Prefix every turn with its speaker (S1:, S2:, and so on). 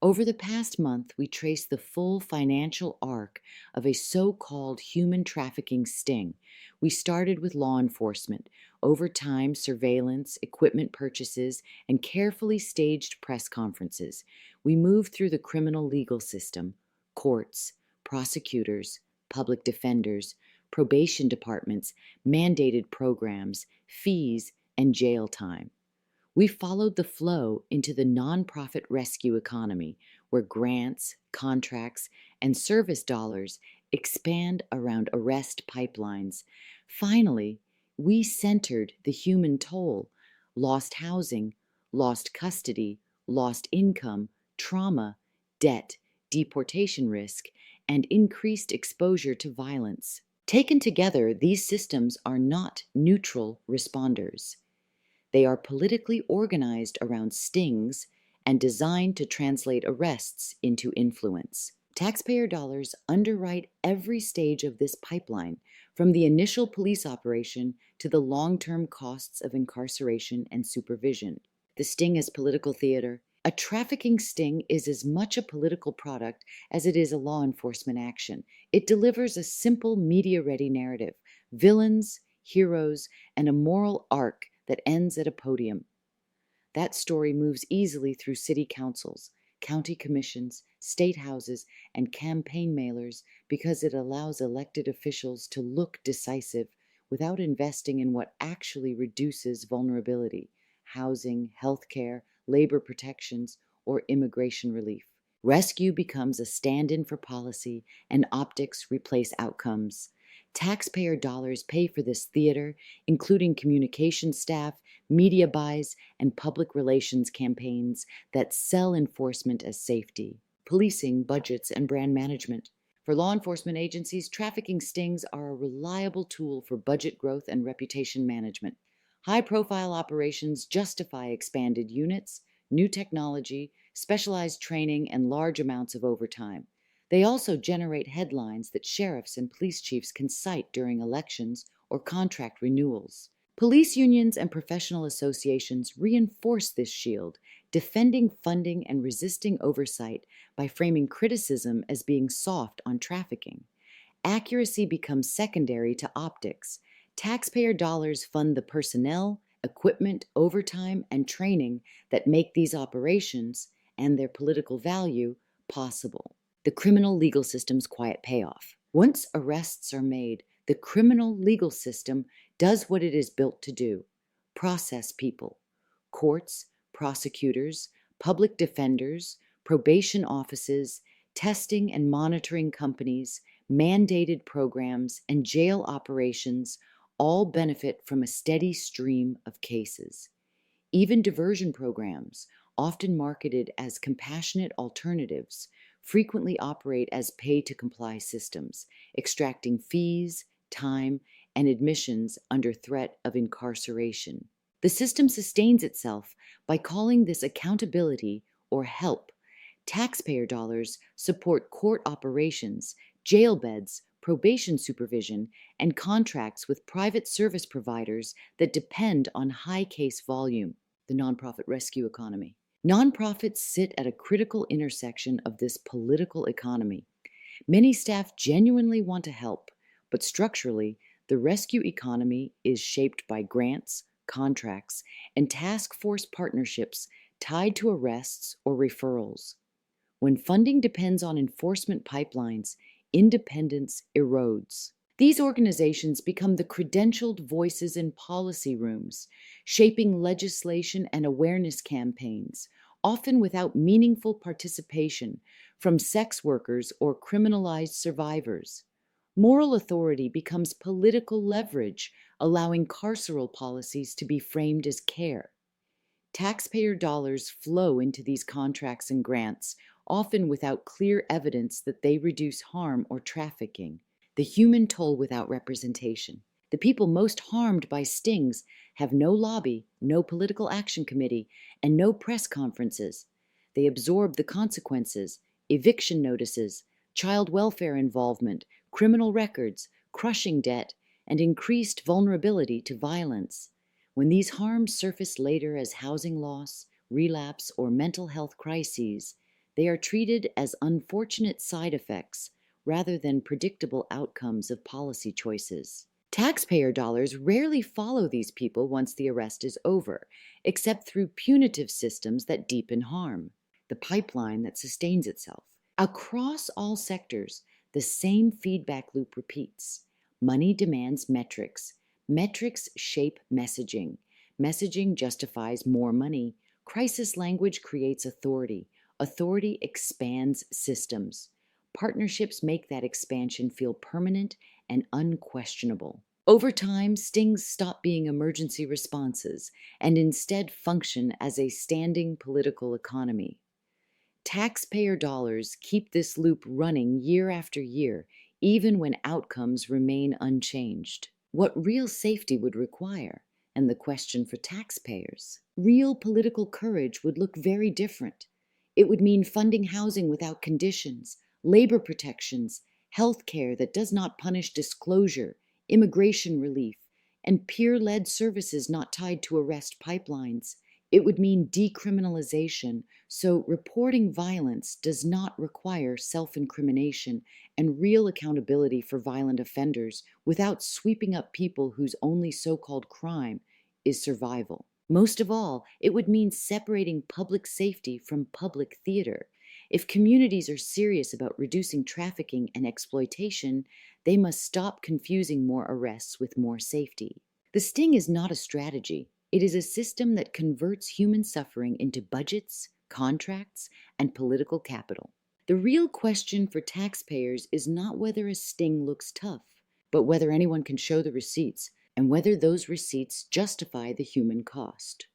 S1: Over the past month, we traced the full financial arc of a so called human trafficking sting. We started with law enforcement, over time, surveillance, equipment purchases, and carefully staged press conferences. We moved through the criminal legal system, courts, prosecutors, public defenders, probation departments, mandated programs, fees, and jail time. We followed the flow into the nonprofit rescue economy, where grants, contracts, and service dollars expand around arrest pipelines. Finally, we centered the human toll: lost housing, lost custody, lost income, trauma, debt, deportation risk, and increased exposure to violence. Taken together, these systems are not neutral responders. They are politically organized around stings and designed to translate arrests into influence. Taxpayer dollars underwrite every stage of this pipeline, from the initial police operation to the long-term costs of incarceration and supervision. The sting is political theater. A trafficking sting is as much a political product as it is a law enforcement action. It delivers a simple media-ready narrative: villains, heroes, and a moral arc that ends at a podium. That story moves easily through city councils, county commissions, statehouses, and campaign mailers because it allows elected officials to look decisive without investing in what actually reduces vulnerability: housing, healthcare, labor protections, or immigration relief. Rescue becomes a stand-in for policy, and optics replace outcomes. Taxpayer dollars pay for this theater, including communication staff, media buys, and public relations campaigns that sell enforcement as safety, policing, budgets, and brand management. For law enforcement agencies, trafficking stings are a reliable tool for budget growth and reputation management. High-profile operations justify expanded units, new technology, specialized training, and large amounts of overtime. They also generate headlines that sheriffs and police chiefs can cite during elections or contract renewals. Police unions and professional associations reinforce this shield, defending funding and resisting oversight by framing criticism as being soft on trafficking. Accuracy becomes secondary to optics. Taxpayer dollars fund the personnel, equipment, overtime, and training that make these operations and their political value possible. The criminal legal system's quiet payoff. Once arrests are made, the criminal legal system does what it is built to do: process people. Courts, prosecutors, public defenders, probation offices, testing and monitoring companies, mandated programs, and jail operations all benefit from a steady stream of cases. Even diversion programs, often marketed as compassionate alternatives, frequently operate as pay-to-comply systems, extracting fees, time, and admissions under threat of incarceration. The system sustains itself by calling this accountability or help. Taxpayer dollars support court operations, jail beds, probation supervision, and contracts with private service providers that depend on high case volume. The nonprofit rescue economy. Nonprofits sit at a critical intersection of this political economy. Many staff genuinely want to help, but structurally, the rescue economy is shaped by grants, contracts, and task force partnerships tied to arrests or referrals. When funding depends on enforcement pipelines, independence erodes. These organizations become the credentialed voices in policy rooms, shaping legislation and awareness campaigns, often without meaningful participation from sex workers or criminalized survivors. Moral authority becomes political leverage, allowing carceral policies to be framed as care. Taxpayer dollars flow into these contracts and grants, often without clear evidence that they reduce harm or trafficking. The human toll without representation. The people most harmed by stings have no lobby, no political action committee, and no press conferences. They absorb the consequences: eviction notices, child welfare involvement, criminal records, crushing debt, and increased vulnerability to violence. When these harms surface later as housing loss, relapse, or mental health crises, They are treated as unfortunate side effects rather than predictable outcomes of policy choices. Taxpayer dollars rarely follow these people once the arrest is over, except through punitive systems that deepen harm, the pipeline that sustains itself. Across all sectors, the same feedback loop repeats. Money demands metrics. Metrics shape messaging. Messaging justifies more money. Crisis language creates authority. Authority expands systems. Partnerships make that expansion feel permanent and unquestionable. Over time, stings stop being emergency responses and instead function as a standing political economy. Taxpayer dollars keep this loop running year after year, even when outcomes remain unchanged. What real safety would require, and the question for taxpayers. Real political courage would look very different. It would mean funding housing without conditions, labor protections, health care that does not punish disclosure, immigration relief, and peer-led services not tied to arrest pipelines. It would mean decriminalization, so reporting violence does not require self-incrimination and real accountability for violent offenders without sweeping up people whose only so-called crime is survival. Most of all, it would mean separating public safety from public theater. If communities are serious about reducing trafficking and exploitation, they must stop confusing more arrests with more safety. The sting is not a strategy. It is a system that converts human suffering into budgets, contracts, and political capital. The real question for taxpayers is not whether a sting looks tough, but whether anyone can show the receipts and whether those receipts justify the human cost.